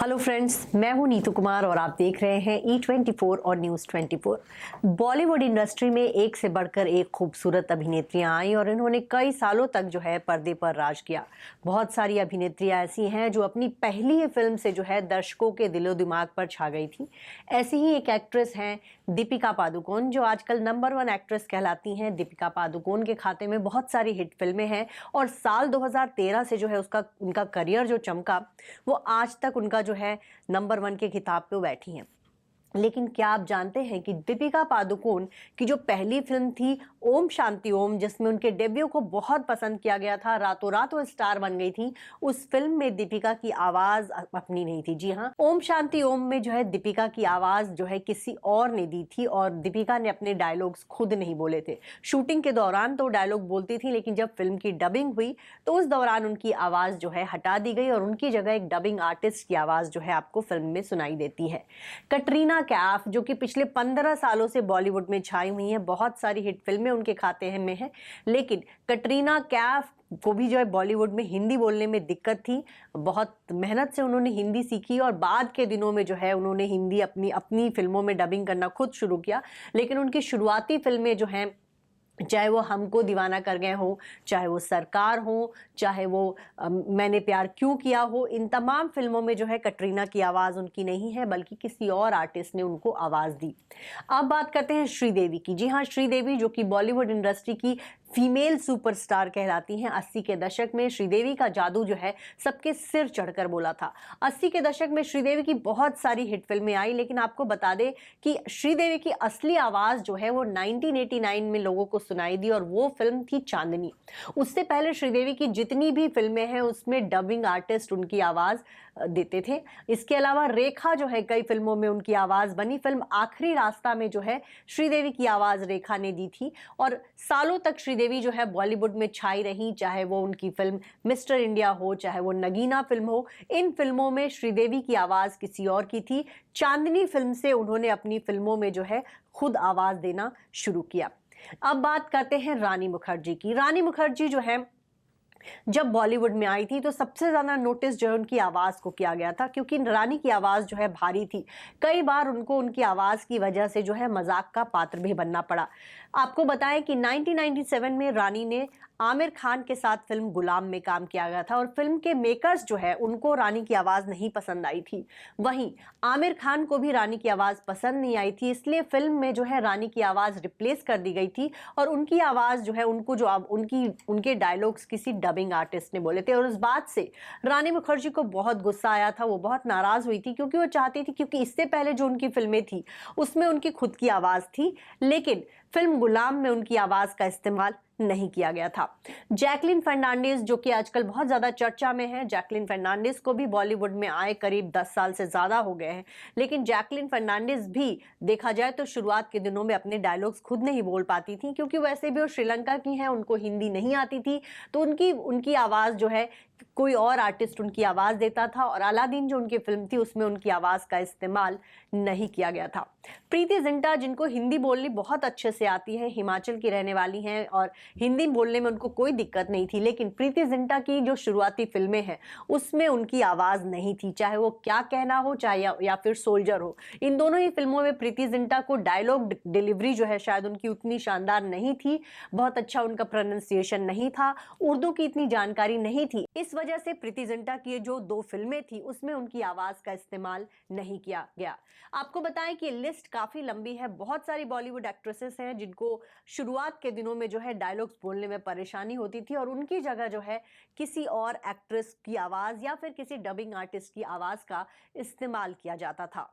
Hello friends, मैं हूं नीतू कुमार और आप देख रहे हैं E24 और न्यूज़ 24। बॉलीवुड इंडस्ट्री में एक से बढ़कर एक खूबसूरत अभिनेत्रियां आई और इन्होंने कई सालों तक जो है पर्दे पर राज किया। बहुत सारी अभिनेत्रियां ऐसी हैं जो अपनी पहली ही फिल्म से जो है दर्शकों के दिलो दिमाग पर छा गई थी। ऐसी ही एक एक्ट्रेस हैं दीपिका पादुकोण, जो आजकल नंबर 1 एक्ट्रेस कहलाती हैं। दीपिका पादुकोण के खाते में बहुत सारी हिट फिल्में हैं और साल 2013 से जो है उनका करियर जो चमका, वो आज तक उनका जो है नंबर 1 के खिताब पे बैठी हैं। लेकिन क्या आप जानते हैं कि दीपिका पादुकोण की जो पहली फिल्म थी ओम शांति ओम, जिसमें उनके डेब्यू को बहुत पसंद किया गया था, रातों रात वो स्टार बन गई थी, उस फिल्म में दीपिका की आवाज अपनी नहीं थी। जी हाँ, ओम शांति ओम में जो है दीपिका की आवाज जो है किसी और ने दी थी और दीपिका ने अपने डायलॉग्स खुद नहीं बोले थे। शूटिंग के दौरान तो डायलॉग बोलती थी, लेकिन जब फिल्म की डबिंग हुई तो उस दौरान उनकी आवाज जो है हटा दी गई और उनकी जगह एक डबिंग आर्टिस्ट की आवाज जो है आपको फिल्म में सुनाई देती है। कटरीना कैफ, जो कि पिछले 15 सालों से बॉलीवुड में छाई हुई हैं, बहुत सारी हिट फिल्में उनके खाते में हैं, लेकिन कटरीना कैफ को भी जो है बॉलीवुड में हिंदी बोलने में दिक्कत थी। बहुत मेहनत से उन्होंने हिंदी सीखी और बाद के दिनों में जो है उन्होंने हिंदी अपनी अपनी फिल्मों में डबिंग करना खुद शुरू किया। लेकिन उनकी शुरुआती फिल्में जो हैं, चाहे वो हमको दीवाना कर गए हो, चाहे वो सरकार हो, चाहे वो मैंने प्यार क्यों किया हो, इन तमाम फिल्मों में जो है कटरीना की आवाज़ उनकी नहीं है, बल्कि किसी और आर्टिस्ट ने उनको आवाज़ दी। अब बात करते हैं श्रीदेवी की। जी हाँ, श्रीदेवी जो कि बॉलीवुड इंडस्ट्री की फीमेल सुपरस्टार कहलाती हैं। 80 के दशक में श्रीदेवी का जादू जो है सबके सिर चढ़कर बोला था। 80 के दशक में श्रीदेवी की बहुत सारी हिट फिल्में आई, लेकिन आपको बता दें कि श्रीदेवी की असली आवाज़ जो है वो 1989 में लोगों को सुनाई दी और वो फिल्म थी चांदनी। उससे पहले श्रीदेवी की जितनी भी फिल्में हैं उसमें डबिंग आर्टिस्ट उनकी आवाज़ देते थे। इसके अलावा रेखा जो है, कई फिल्मों में उनकी आवाज़ बनी। फिल्म आखिरी रास्ता में जो है श्रीदेवी की आवाज़ रेखा ने दी थी और सालों तक श्रीदेवी जो है बॉलीवुड में छाई रही, चाहे वो उनकी फिल्म मिस्टर इंडिया हो, चाहे वो नगीना फिल्म हो। इन फिल्मों में श्रीदेवी की आवाज़ किसी और की थी। चांदनी फिल्म से उन्होंने अपनी फिल्मों में जो है खुद आवाज़ देना शुरू किया। अब बात करते हैं रानी मुखर्जी की। रानी मुखर्जी जो है जब बॉलीवुड में आई थी तो सबसे ज्यादा नोटिस जो है उनकी आवाज को किया गया था, क्योंकि रानी की आवाज जो है भारी थी। कई बार उनको उनकी आवाज की वजह से जो है मजाक का पात्र भी बनना पड़ा। आपको बताएं कि 1997 में रानी ने आमिर खान के साथ फिल्म गुलाम में काम किया गया था और फिल्म के मेकर्स जो है उनको रानी की आवाज नहीं पसंद आई थी। वहीं आमिर खान को भी रानी की आवाज पसंद नहीं आई थी, इसलिए फिल्म में जो है रानी की आवाज रिप्लेस कर दी गई थी और उनकी आवाज जो है उनको जो उनके डायलॉग्स किसी डबिंग आर्टिस्ट ने बोले थे। और उस बात से रानी मुखर्जी को बहुत गुस्सा आया था, वो बहुत नाराज हुई थी, क्योंकि वो चाहती थी, क्योंकि इससे पहले जो उनकी फिल्में थी उसमें उनकी खुद की आवाज थी, लेकिन फिल्म गुलाम में उनकी आवाज का इस्तेमाल नहीं किया गया था। जैकलीन फर्नांडिस, जो कि आजकल बहुत ज्यादा चर्चा में है, जैकलीन फर्नांडिस को भी बॉलीवुड में आए करीब 10 साल से ज्यादा हो गए हैं, लेकिन जैकलीन फर्नांडिस भी देखा जाए तो शुरुआत के दिनों में अपने डायलॉग्स खुद नहीं बोल पाती थी, क्योंकि वैसे भी वो श्रीलंका की हैं, उनको हिंदी नहीं आती थी, तो उनकी आवाज जो है कोई और आर्टिस्ट उनकी आवाज देता था और अलादीन जो उनकी फिल्म थी उसमें उनकी आवाज का इस्तेमाल नहीं किया गया था। प्रीति जिंटा, जिनको हिंदी बोलनी बहुत अच्छे से आती है, हिमाचल की रहने वाली हैं और हिंदी बोलने में उनको कोई दिक्कत नहीं थी, लेकिन प्रीति जिंटा की जो शुरुआती फिल्में हैं उसमें उनकी आवाज नहीं थी, चाहे वो क्या कहना हो, चाहे या फिर सोल्जर हो। इन दोनों ही फिल्मों में प्रीति जिंटा को डायलॉग डिलीवरी जो है शायद उनकी उतनी शानदार नहीं थी, बहुत अच्छा उनका प्रोनाउंसिएशन नहीं था, उर्दू की इतनी जानकारी नहीं थी। इस वजह से प्रीति जिंटा की जो 2 फिल्में थी उसमें उनकी आवाज का इस्तेमाल नहीं किया गया। आपको बताएं कि लिस्ट काफी लंबी है। बहुत सारी बॉलीवुड एक्ट्रेसेस हैं जिनको शुरुआत के दिनों में जो है डायलॉग्स बोलने में परेशानी होती थी और उनकी जगह जो है किसी और एक्ट्रेस की आवाज या फिर किसी डबिंग आर्टिस्ट की आवाज का इस्तेमाल किया जाता था।